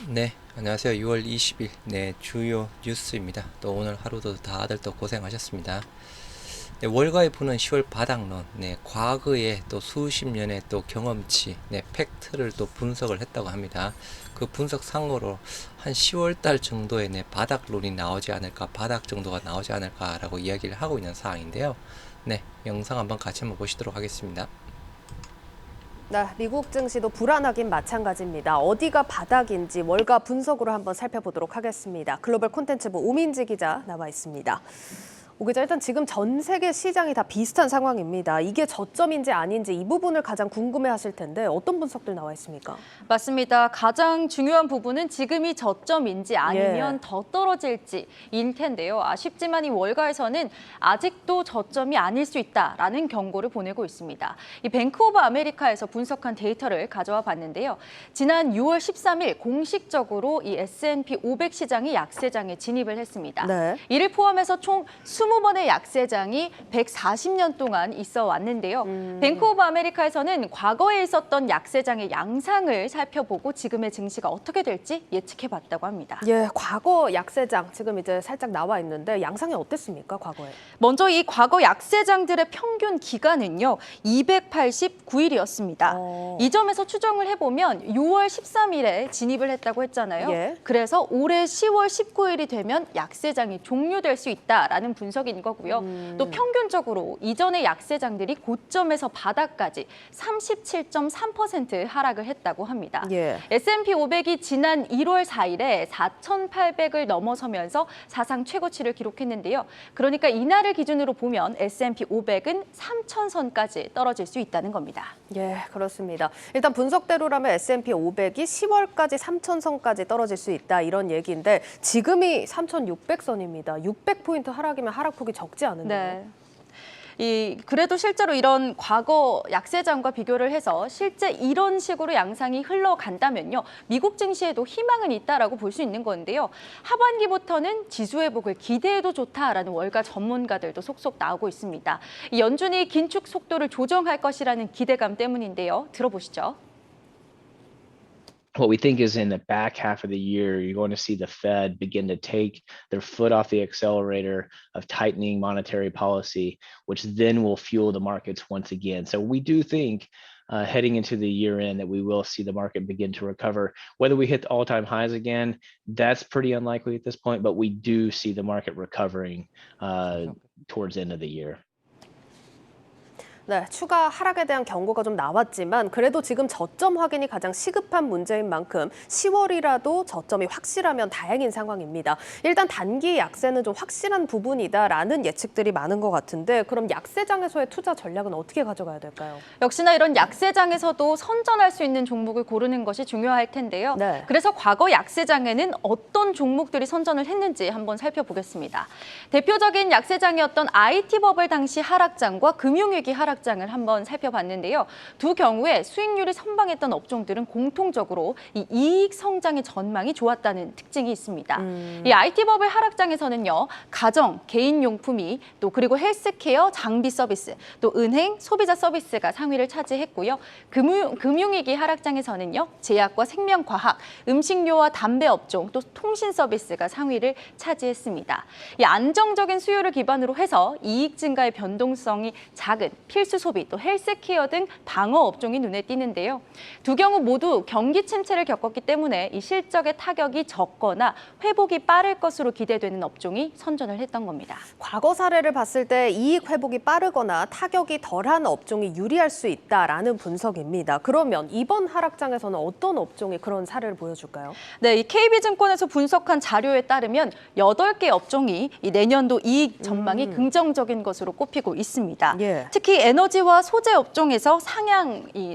네, 안녕하세요. 6월 20일, 네, 주요 뉴스입니다. 또 오늘 하루도 다들 또 고생하셨습니다. 네, 월가에 부는 10월 바닥론, 네, 과거에 또 수십 년의 또 경험치, 네, 팩트를 또 분석을 했다고 합니다. 그 분석 상으로 한 10월 달 정도에 네, 바닥론이 나오지 않을까, 바닥 정도가 나오지 않을까라고 이야기를 하고 있는 상황인데요. 네, 영상 한번 같이 한번 보시도록 하겠습니다. 네, 미국 증시도 불안하긴 마찬가지입니다. 어디가 바닥인지 월가 분석으로 한번 살펴보도록 하겠습니다. 글로벌 콘텐츠부 오민지 기자 나와 있습니다. 오 기자, 일단 지금 전 세계 시장이 다 비슷한 상황입니다. 이게 저점인지 아닌지 이 부분을 가장 궁금해하실 텐데 어떤 분석들 나와 있습니까? 맞습니다. 가장 중요한 부분은 지금이 저점인지 아니면 더 떨어질지일 텐데요. 아쉽지만 이 월가에서는 아직도 저점이 아닐 수 있다라는 경고를 보내고 있습니다. 이 뱅크 오브 아메리카에서 분석한 데이터를 가져와 봤는데요. 지난 6월 13일 공식적으로 이 S&P 500 시장이 약세장에 진입을 했습니다. 네. 이를 포함해서 총 20번의 약세장이 140년 동안 있어 왔는데요. 뱅크 오브 아메리카에서는 과거에 있었던 약세장의 양상을 살펴보고 지금의 증시가 어떻게 될지 예측해 봤다고 합니다. 예, 과거 약세장 지금 이제 살짝 나와 있는데 양상이 어땠습니까, 과거에? 먼저 이 과거 약세장들의 평균 기간은요, 289일이었습니다. 이 점에서 추정을 해보면 6월 13일에 진입을 했다고 했잖아요. 예. 그래서 올해 10월 19일이 되면 약세장이 종료될 수 있다라는 분석인 거고요. 또 평균적으로 이전의 약세장들이 고점에서 바닥까지 37.3% 하락을 했다고 합니다. 예. S&P 500이 지난 1월 4일에 4,800을 넘어서면서 사상 최고치를 기록했는데요. 그러니까 이날을 기준으로 보면 S&P 500은 3,000선까지 떨어질 수 있다는 겁니다. 예, 그렇습니다. 일단 분석대로라면 S&P 500이 10월까지 3,000선까지 떨어질 수 있다 이런 얘기인데 지금이 3,600선입니다. 600포인트 하락이면 하락폭이 적지 않은데요. 그래도 실제로 이런 과거 약세장과 비교를 해서 실제 이런 식으로 양상이 흘러간다면요. 미국 증시에도 희망은 있다라고 볼 수 있는 건데요. 하반기부터는 지수 회복을 기대해도 좋다라는 월가 전문가들도 속속 나오고 있습니다. 이 연준이 긴축 속도를 조정할 것이라는 기대감 때문인데요. 들어보시죠. What we think is in the back half of the year, you're going to see the Fed begin to take their foot off the accelerator of tightening monetary policy, which then will fuel the markets once again. So we do think heading into the year end that we will see the market begin to recover. Whether we hit the all-time highs again, that's pretty unlikely at this point, but we do see the market recovering towards the end of the year. 네, 추가 하락에 대한 경고가 좀 나왔지만 그래도 지금 저점 확인이 가장 시급한 문제인 만큼 10월이라도 저점이 확실하면 다행인 상황입니다. 일단 단기 약세는 좀 확실한 부분이다라는 예측들이 많은 것 같은데 그럼 약세장에서의 투자 전략은 어떻게 가져가야 될까요? 역시나 이런 약세장에서도 선전할 수 있는 종목을 고르는 것이 중요할 텐데요. 네. 그래서 과거 약세장에는 어떤 종목들이 선전을 했는지 한번 살펴보겠습니다. 대표적인 약세장이었던 IT 버블 당시 하락장과 금융위기 하락장을 한번 살펴봤는데요. 두 경우에 수익률이 선방했던 업종들은 공통적으로 이 이익 성장의 전망이 좋았다는 특징이 있습니다. 이 IT 버블 하락장에서는요. 가정, 개인용품이 또 그리고 헬스케어, 장비 서비스, 또 은행, 소비자 서비스가 상위를 차지했고요. 금융위기 하락장에서는요. 제약과 생명과학, 음식료와 담배 업종, 또 통신 서비스가 상위를 차지했습니다. 이 안정적인 수요를 기반으로 해서 이익 증가의 변동성이 작은 필수 소비, 또 헬스케어 등 방어 업종이 눈에 띄는데요. 두 경우 모두 경기 침체를 겪었기 때문에 이 실적의 타격이 적거나 회복이 빠를 것으로 기대되는 업종이 선전을 했던 겁니다. 과거 사례를 봤을 때 이익 회복이 빠르거나 타격이 덜한 업종이 유리할 수 있다라는 분석입니다. 그러면 이번 하락장에서는 어떤 업종이 그런 사례를 보여줄까요? 네, 이 KB증권에서 분석한 자료에 따르면 8개 업종이 이 내년도 이익 전망이 긍정적인 것으로 꼽히고 있습니다. 예. 특히 에너지와 소재 업종에서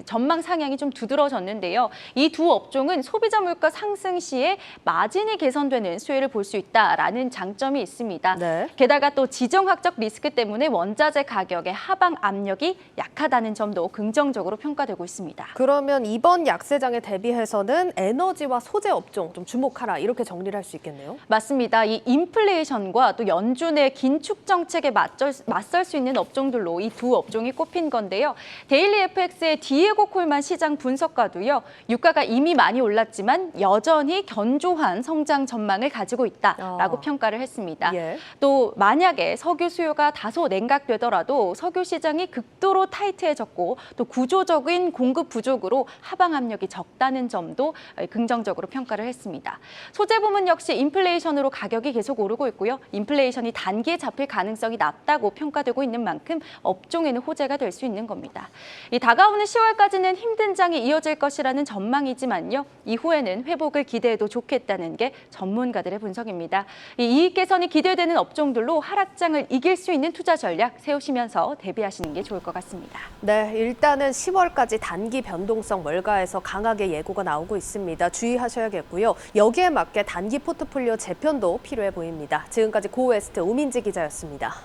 전망 상향이 좀 두드러졌는데요. 이 두 업종은 소비자 물가 상승 시에 마진이 개선되는 수혜를 볼 수 있다라는 장점이 있습니다. 네. 게다가 또 지정학적 리스크 때문에 원자재 가격의 하방 압력이 약하다는 점도 긍정적으로 평가되고 있습니다. 그러면 이번 약세장에 대비해서는 에너지와 소재 업종 좀 주목하라 이렇게 정리를 할 수 있겠네요. 맞습니다. 이 인플레이션과 또 연준의 긴축 정책에 맞설 수 있는 업종들로 이 두 업종이 업종이 꼽힌 건데요. 데일리 FX의 디에고 콜만 시장 분석가도요. 유가가 이미 많이 올랐지만 여전히 견조한 성장 전망을 가지고 있다라고 평가를 했습니다. 예. 또 만약에 석유 수요가 다소 냉각되더라도 석유 시장이 극도로 타이트해졌고 또 구조적인 공급 부족으로 하방 압력이 적다는 점도 긍정적으로 평가를 했습니다. 소재 부문 역시 인플레이션으로 가격이 계속 오르고 있고요. 인플레이션이 단기에 잡힐 가능성이 낮다고 평가되고 있는 만큼 업종에는 호재가 될 수 있는 겁니다. 이 다가오는 10월까지는 힘든 장이 이어질 것이라는 전망이지만요. 이후에는 회복을 기대해도 좋겠다는 게 전문가들의 분석입니다. 이 이익 개선이 기대되는 업종들로 하락장을 이길 수 있는 투자 전략 세우시면서 대비하시는 게 좋을 것 같습니다. 네, 일단은 10월까지 단기 변동성 월가에서 강하게 예고가 나오고 있습니다. 주의하셔야겠고요. 여기에 맞게 단기 포트폴리오 재편도 필요해 보입니다. 지금까지 고웨스트 우민지 기자였습니다.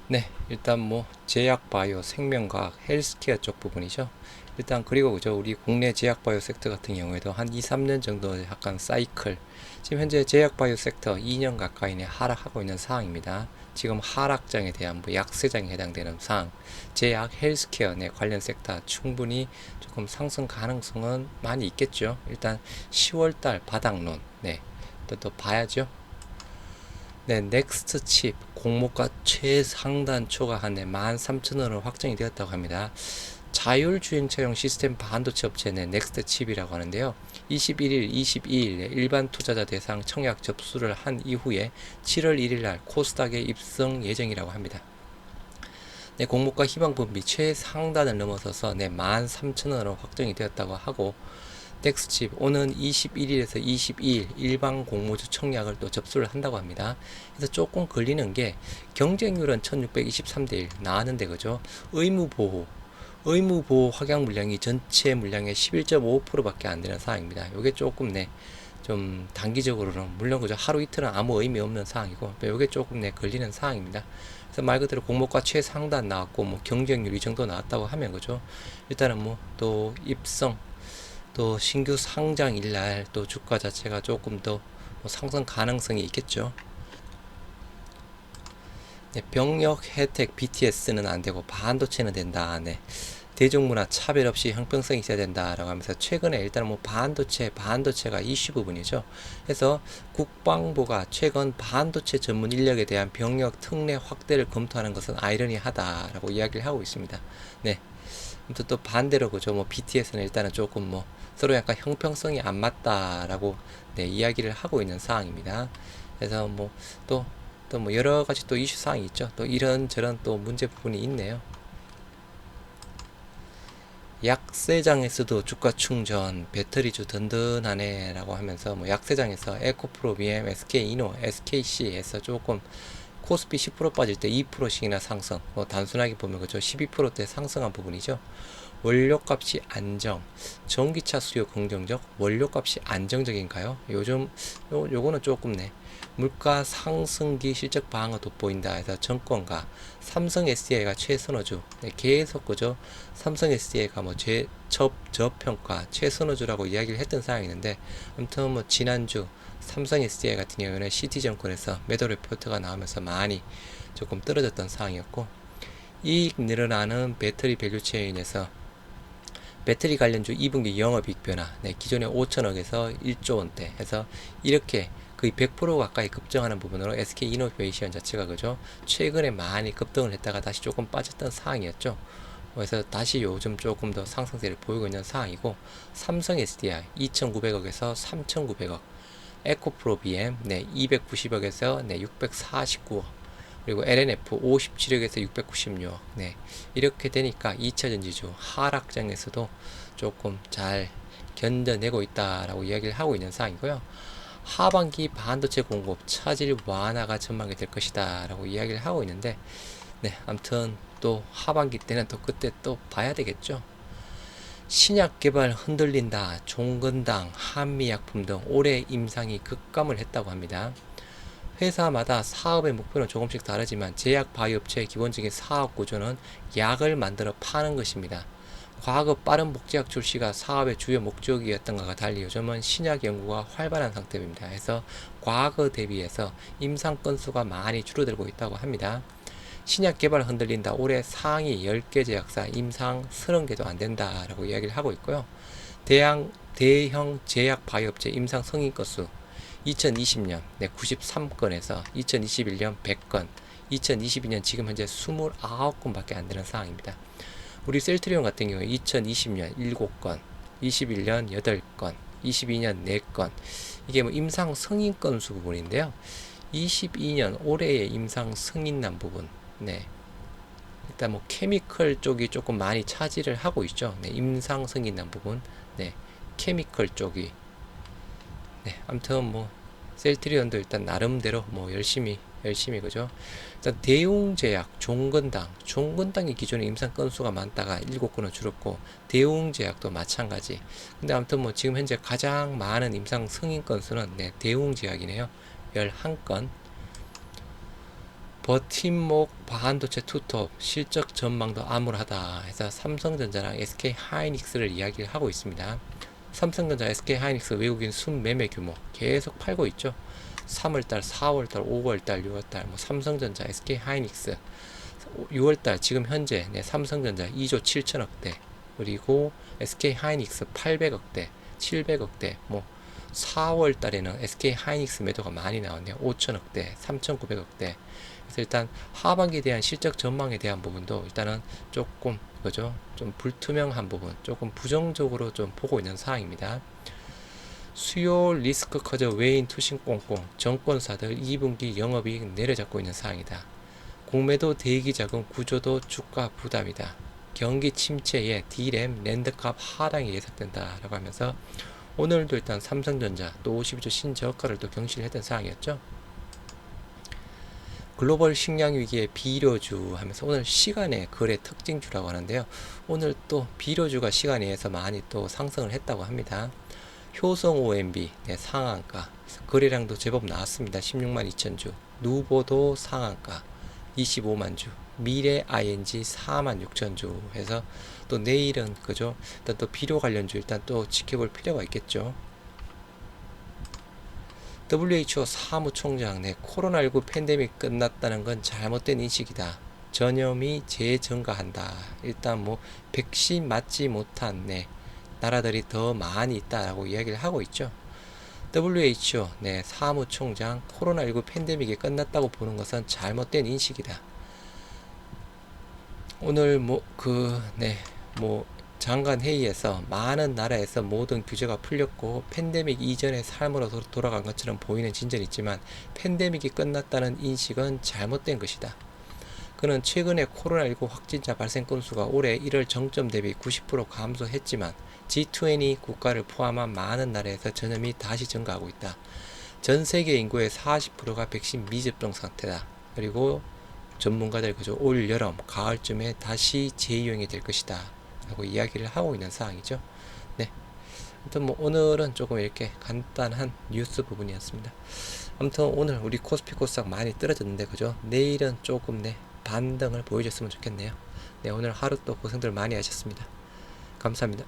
네, 일단 뭐 제약 바이오, 생명과학, 헬스케어 쪽 부분이죠. 일단 그리고 그죠, 우리 국내 제약 바이오 섹터 같은 경우에도 한 2, 3년 정도 약간 사이클, 지금 현재 제약 바이오 섹터 2년 가까이 하락하고 있는 상황입니다. 지금 하락장에 대한 뭐 약세장에 해당되는 상황, 제약, 헬스케어 관련 섹터 충분히 조금 상승 가능성은 많이 있겠죠. 일단 10월달 바닥론, 또 봐야죠. 네, 넥스트 칩 공모가 최상단 초과한 13,000원으로 확정이 되었다고 합니다. 자율주행차용 시스템 반도체 업체는 넥스트 칩이라고 하는데요. 21일, 22일 일반 투자자 대상 청약 접수를 한 이후에 7월 1일 날 코스닥에 입성 예정이라고 합니다. 네, 공모가 희망 분비 최상단을 넘어서서 13,000원으로 확정이 되었다고 하고, 넥스칩 오는 21일에서 22일 일반 공모주 청약을 또 접수를 한다고 합니다. 그래서 조금 걸리는 게 경쟁률은 1623대 1 나왔는데 그죠? 의무보호 확약 물량이 전체 물량의 11.5%밖에 안 되는 상황입니다. 이게 조금 좀 단기적으로는 물론 그죠, 하루 이틀은 아무 의미 없는 상황이고 이게 조금 걸리는 상황입니다. 그래서 말 그대로 공모가 최상단 나왔고 뭐 경쟁률 이 정도 나왔다고 하면 그죠, 일단은 뭐 또 입성 또 신규 상장일날 또 주가 자체가 조금 더 상승 가능성이 있겠죠. 네, 병역 혜택 BTS는 안 되고 반도체는 된다. 대중문화 차별 없이 형평성이 있어야 된다라고 하면서 최근에 일단 뭐 반도체가 이슈 부분이죠. 그래서 국방부가 최근 반도체 전문 인력에 대한 병역 특례 확대를 검토하는 것은 아이러니하다라고 이야기를 하고 있습니다. 네. 아무튼 또 반대로 그죠, 뭐 BTS는 일단은 조금 뭐 서로 약간 형평성이 안 맞다라고 이야기를 하고 있는 상황입니다. 그래서 뭐 또 뭐 여러 가지 또 이슈 사항이 있죠. 또 이런저런 또 문제 부분이 있네요. 약세장에서도 주가 충전, 배터리주 든든하네 라고 하면서 뭐 약세장에서 에코프로, BM, SK이노, SKC에서 조금 코스피 10% 빠질 때 2%씩이나 상승, 뭐 단순하게 보면 그죠, 12%대 상승한 부분이죠. 원료값이 안정, 전기차 수요 긍정적, 원료값이 안정적인가요? 요즘 요거는 조금 물가 상승기 실적 방어 돋보인다 해서 정권과 삼성 SDI가 최선호주, 계속 그죠, 삼성 SDI가 뭐 저평가 최선호주라고 이야기를 했던 상황이었는데, 아무튼 뭐 지난주 삼성 SDI 같은 경우는 시티증권에서 매도 리포트가 나오면서 많이 조금 떨어졌던 상황이었고, 이익 늘어나는 배터리 밸류체인에서 배터리 관련주 2분기 영업이익 변화, 기존에 5천억에서 1조 원대 해서 이렇게 거의 100% 가까이 급등하는 부분으로 SK이노베이션 자체가 그죠, 최근에 많이 급등을 했다가 다시 조금 빠졌던 상황이었죠. 그래서 다시 요즘 조금 더 상승세를 보이고 있는 상황이고, 삼성 SDI 2,900억에서 3,900억, 에코프로 BM 290억에서 649억, 그리고 LNF 57억에서 696억. 이렇게 되니까 2차전지주 하락장에서도 조금 잘 견뎌내고 있다라고 이야기를 하고 있는 상황이고요. 하반기 반도체 공급 차질 완화가 전망이 될 것이다 라고 이야기를 하고 있는데, 아무튼 또 하반기 때는 또 그때 또 봐야 되겠죠. 신약 개발 흔들린다, 종근당, 한미약품 등 올해 임상이 급감을 했다고 합니다. 회사마다 사업의 목표는 조금씩 다르지만 제약 바이오업체의 기본적인 사업 구조는 약을 만들어 파는 것입니다. 과거 빠른 복제약 출시가 사업의 주요 목적이었던 것과 달리 요즘은 신약 연구가 활발한 상태입니다. 그래서 과거 대비해서 임상 건수가 많이 줄어들고 있다고 합니다. 신약 개발 흔들린다. 올해 상위 10개 제약사 임상 30개도 안 된다라고 이야기를 하고 있고요. 대형 제약 바이오업체 임상 승인 건수 2020년 93건에서 2021년 100건, 2022년 지금 현재 29건밖에 안 되는 상황입니다. 우리 셀트리온 같은 경우에 2020년 7건, 21년 8건, 22년 4건, 이게 뭐 임상 승인 건수 부분인데요. 22년 올해의 임상 승인난 부분, 네, 일단 뭐 케미컬 쪽이 조금 많이 차지를 하고 있죠. 네, 임상 승인난 부분, 네, 케미컬 쪽이, 네, 아무튼 뭐 셀트리온도 일단 나름대로 뭐 열심히 그죠. 일단 대웅제약, 종근당이 기존에 임상 건수가 많다가 7건은 줄었고, 대웅제약도 마찬가지. 근데 아무튼 뭐 지금 현재 가장 많은 임상 승인 건수는 네, 대웅제약이네요. 11건. 버팀목 반도체 투톱 실적 전망도 암울하다 해서 삼성전자랑 SK하이닉스를 이야기를 하고 있습니다. 삼성전자, SK하이닉스 외국인 순매매 규모 계속 팔고 있죠. 3월달, 4월달, 5월달, 6월달 뭐 삼성전자, SK하이닉스 6월달 지금 현재 네, 삼성전자 2조 7천억대, 그리고 SK하이닉스 800억대, 700억대, 뭐 4월달에는 SK하이닉스 매도가 많이 나왔네요. 5천억대, 3,900억대. 그래서 일단 하반기에 대한 실적 전망에 대한 부분도 일단은 조금 그죠? 좀 불투명한 부분, 조금 부정적으로 좀 보고 있는 상황입니다. 수요 리스크 커져 외인 투신 꽁꽁, 정권사들 2분기 영업이익 내려잡고 있는 상황이다. 공매도 대기 자금 구조도 주가 부담이다. 경기 침체에 D램 랜드값 하락이 예상된다라고 하면서 오늘도 일단 삼성전자 또 52주 신저가를 또 경신을 했던 상황이었죠. 글로벌 식량 위기의 비료주 하면서 오늘 시간의 거래 특징주라고 하는데요. 오늘 또 비료주가 시간에 의해서 많이 또 상승을 했다고 합니다. 효성 OMB 네, 상한가 거래량도 제법 나왔습니다. 16만 2천 주. 누보도 상한가 25만 주. 미래 ING 4만 6천 주 해서 또 내일은 그죠? 일단 또 비료 관련주 일단 또 지켜볼 필요가 있겠죠. WHO 사무총장 네, 코로나19 팬데믹 끝났다는 건 잘못된 인식이다. 전염이 재증가한다. 일단 뭐 백신 맞지 못한 네, 나라들이 더 많이 있다라고 이야기를 하고 있죠. WHO 네, 사무총장 코로나19 팬데믹이 끝났다고 보는 것은 잘못된 인식이다. 오늘 장관 회의에서 많은 나라에서 모든 규제가 풀렸고 팬데믹 이전의 삶으로 돌아간 것처럼 보이는 진전이 있지만 팬데믹이 끝났다는 인식은 잘못된 것이다. 그는 최근에 코로나19 확진자 발생 건수가 올해 1월 정점 대비 90% 감소했지만 G20 국가를 포함한 많은 나라에서 전염이 다시 증가하고 있다. 전 세계 인구의 40%가 백신 미접종 상태다. 그리고 전문가들 그저 올 여름, 가을쯤에 다시 재유행이 될 것이다. 라고 이야기를 하고 있는 상황이죠. 네. 아무튼 뭐 오늘은 조금 이렇게 간단한 뉴스 부분이었습니다. 아무튼 오늘 우리 코스피 코스닥 많이 떨어졌는데 그죠? 내일은 조금 반등을 보여줬으면 좋겠네요. 네, 오늘 하루 또 고생들 많이 하셨습니다. 감사합니다.